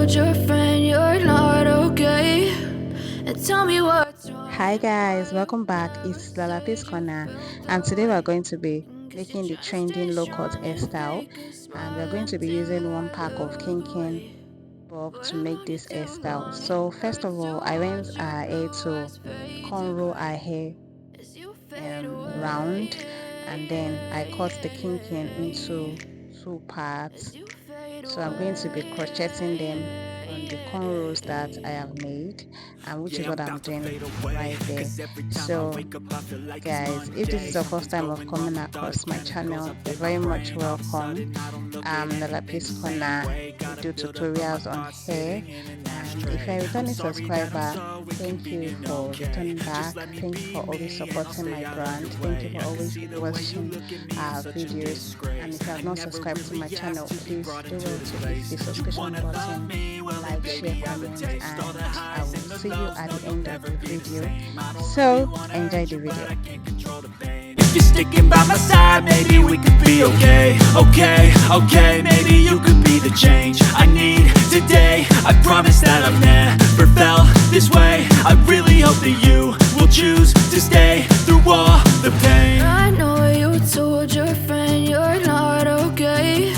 told your friend you're not okay, and tell me what's wrong. Hi guys, welcome back. It's Lalapi's Corner, and today we're going to be making the trending low cut hairstyle, and we're going to be using one pack of kinky bob to make this hairstyle. So first of all, I went ahead to cornrow our hair round, and then I cut the kinky into two parts. So I'm going to be crocheting them on the cornrows that I have made, and which is what I'm doing right there. So guys, if this is your first time of coming across my channel, you're very much welcome. The Lapis Corner, we do tutorials on hair, and if you're a returning subscriber, thank you for returning back. Thank you for always supporting my brand. Thank you for always watching our videos, and if you have not subscribed to my channel, please do well to hit the subscription button, like, share, comment, and I will see you at the end of the video. So enjoy the video. If you're sticking by my side, maybe we could be okay. Okay, maybe you could be the change I need today. I promise that I've never felt this way. I really hope that you will choose to stay through all the pain. I know you told your friend you're not okay,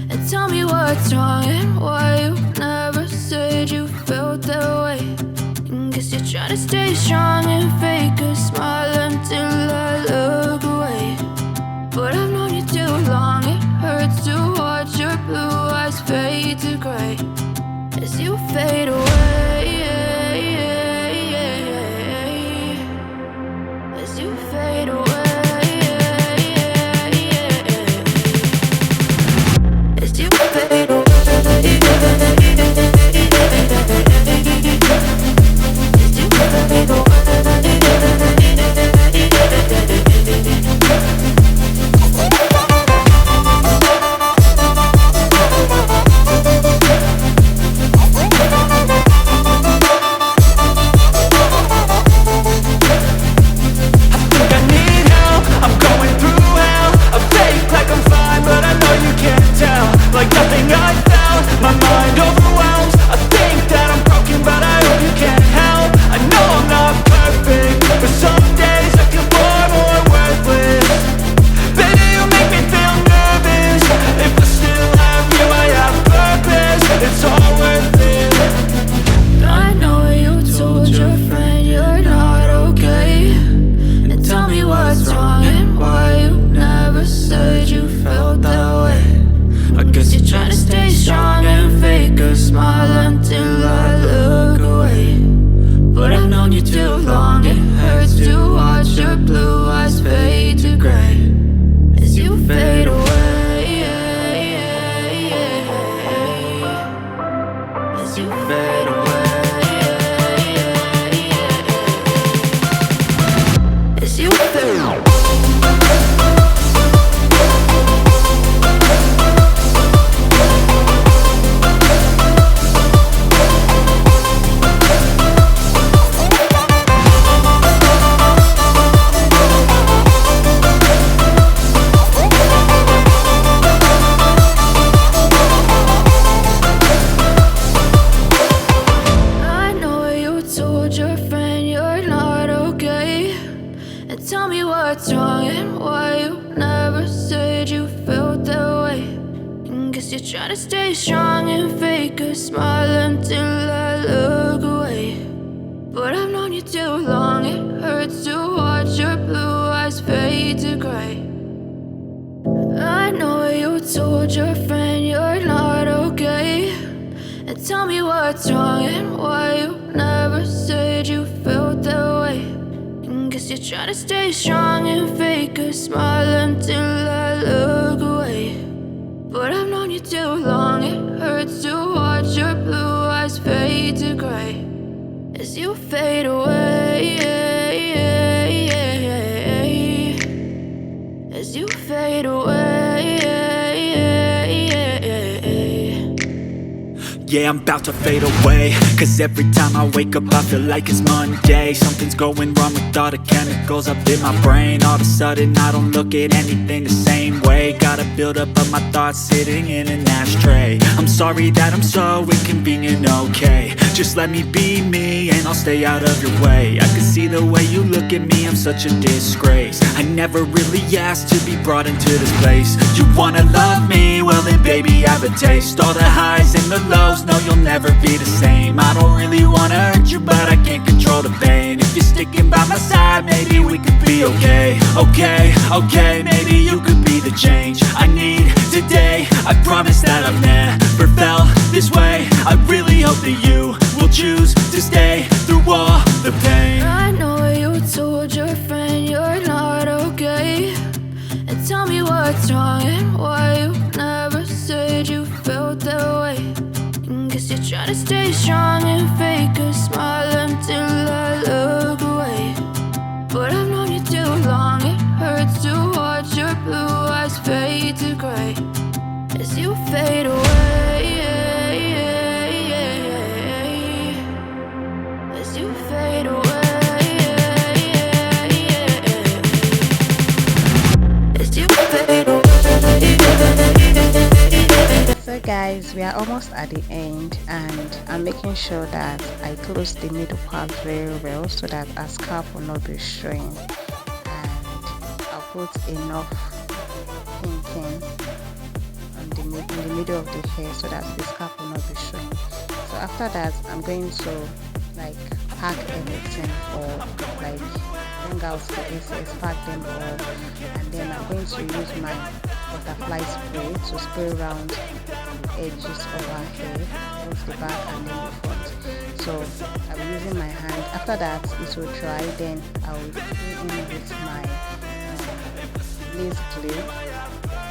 and tell me what's wrong and why you never said you felt that way. Guess you're trying to stay strong and fake a smile until I look away. But I've known you too long, it hurts to watch your blue eyes fade to gray as you fade away. As you fade away. As you fade away. Tell me what's wrong and why you never said you felt that way. Guess you're trying to stay strong and fake a smile until I look away. But I've known you too long, it hurts to watch your blue eyes fade to gray. I know you told your friend you're not okay, and tell me what's wrong and why you never said you felt that way. Guess you're trying to stay strong and fake a smile until I look away. But I've known you too long, it hurts to watch your blue eyes fade to gray as you fade away. As you fade away. Yeah, I'm about to fade away. Cause every time I wake up I feel like it's Monday. Something's going wrong with all the chemicals up in my brain. All of a sudden I don't look at anything the same way. Gotta build up of my thoughts sitting in an ashtray. I'm sorry that I'm so inconvenient, okay. Just let me be me and I'll stay out of your way. I can see the way you look at me, I'm such a disgrace. I never really asked to be brought into this place. You wanna love me? Well then baby I have a taste. All the highs and the lows, no you'll never be the same. I don't really wanna hurt you but I can't control the pain. If you're sticking by my side maybe we could be okay. Okay, maybe you could be the change I need today. I promise that I've never felt this way. I really hope that you will choose to stay through all the pain. I know you told your friend you're not okay, and tell me what's wrong and why you never said you felt that way. And guess you're trying to stay strong and fake a smile until I look away. But I've known you too long, it hurts to watch your blue eyes fade to gray as you fade away. As you fade away. As you fade away. So guys, we are almost at the end and I'm making sure that I close the middle part very well so that our scalp will not be showing, and I'll put enough pinking in the middle of the hair so that the scalp will not be showing. So after that I'm going to like pack everything, or like bring out the excess, pack them all, and then I'm going to use my butterfly spray to spray around the edges of our hair, both the back and then the front. So I'll be using my hand. After that it will dry, then I will go in with my lace glue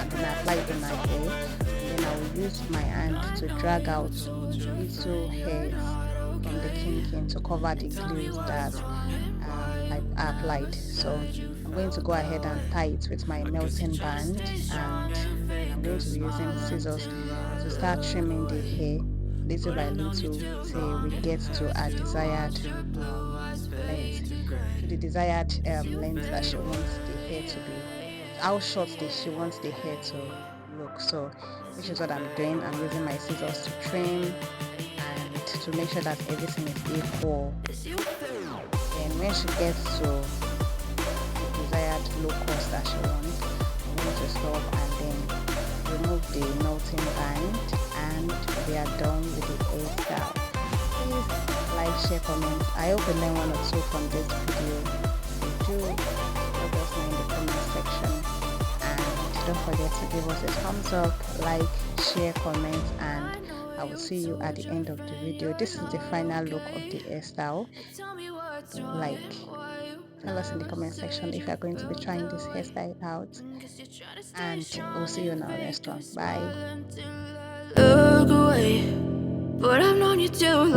and then I apply it in my hair, and then I will use my hand to drag out little hairs from the kinky to cover the glue that I applied. So I'm going to go ahead and tie it with my melting band, and I'm going to be using scissors to start trimming the hair little by little till we get to our desired length, to the desired length that she wants the hair to be, how short she wants the hair to look. So which is what I'm doing. I'm using my scissors to trim and to make sure that everything is equal. And when she gets to the desired low cost that she wants, I'm going to stop and then remove the melting band, and we are done with the hairstyle. Please like, share, comment. I hope you learn one or two from this video. If you do, let us know in the comment section, and don't forget to give us a thumbs up, like, share, comment, and I will see you at the end of the video. This is the final look of the hairstyle. Like, tell us in the comment section if you're going to be trying this hairstyle out, and we'll see you in our next one. Bye. Look away, but I've known you too long.